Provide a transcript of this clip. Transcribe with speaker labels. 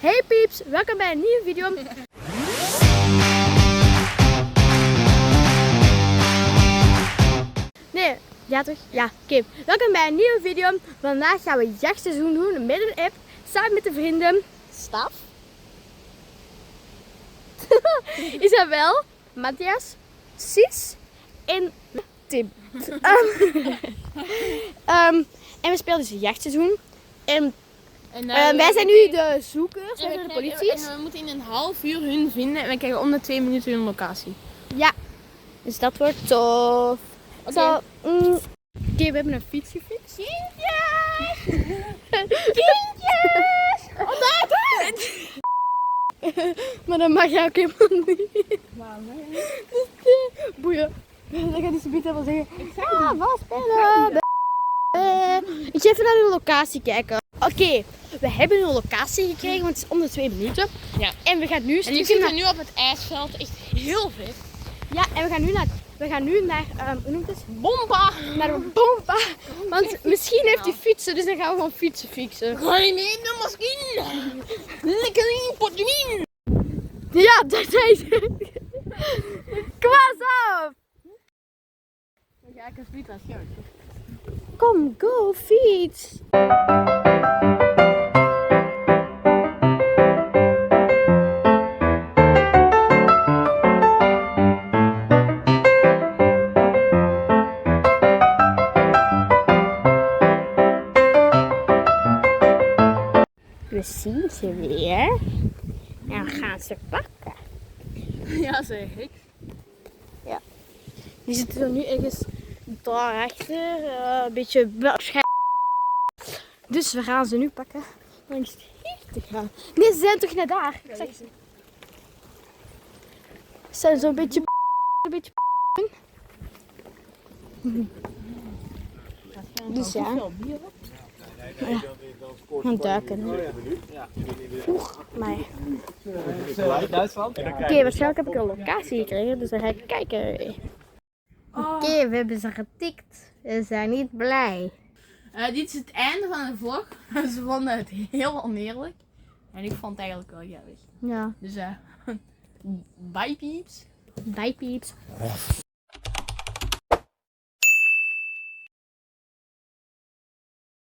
Speaker 1: Hey pieps, welkom bij een nieuwe video. Nee, ja toch? Ja, oké. Welkom bij een nieuwe video. Vandaag gaan we jachtseizoen doen met een app. Samen met de vrienden Staf, Isabel, Matthias, Sis en Tim. En we spelen dus jachtseizoen. En wij zijn nu de zoekers, wij zijn de politie.
Speaker 2: En we moeten in een half uur hun vinden en we krijgen om de 2 minuten hun locatie.
Speaker 1: Ja, dus dat wordt tof. Oké, we hebben een fiets gefixt. Kindjes! Kindjes! Maar dat mag je ook helemaal niet.
Speaker 2: Waarom?
Speaker 1: Boeien. Dan gaat hij zo meteen wel zeggen. Ja, wat spelen? Ik ga even naar de locatie kijken. Oké, we hebben een locatie gekregen, want het is om de 2 minuten.
Speaker 2: Ja.
Speaker 1: En we gaan nu
Speaker 2: En je zit nu op het ijsveld, echt heel vet.
Speaker 1: Ja, en we gaan nu naar hoe noemt het?
Speaker 2: Bomba!
Speaker 1: Naar een bomba. Want misschien heeft hij fietsen, dus dan gaan we gewoon fietsen fixen.
Speaker 2: Ga je mee in de maskin? Lekker in potje.
Speaker 1: Ja, dat is het. Kom eens op.
Speaker 2: Ja, ik heb fiets als
Speaker 1: Kom, go, fiets. We zien ze weer. En we gaan ze pakken.
Speaker 2: Ja, zeg ik.
Speaker 1: Ja. Die zitten er nu ergens daarachter. Een beetje waarschijnlijk. Dus we gaan ze nu pakken. Langs hier te gaan. Nee, ze zijn toch net daar? Ik zeg ze. Ze zijn zo'n beetje. Dus ja. Ja. Gaan duiken. Oeh, maar. Oké, waarschijnlijk heb ik een locatie gekregen, dus dan ga ik kijken. Oké, we hebben ze getikt. We zijn niet blij.
Speaker 2: Dit is het einde van de vlog. Ze vonden het heel oneerlijk. En ik vond het eigenlijk wel gezellig.
Speaker 1: Ja,
Speaker 2: Dus bye peeps.
Speaker 1: bye pieps.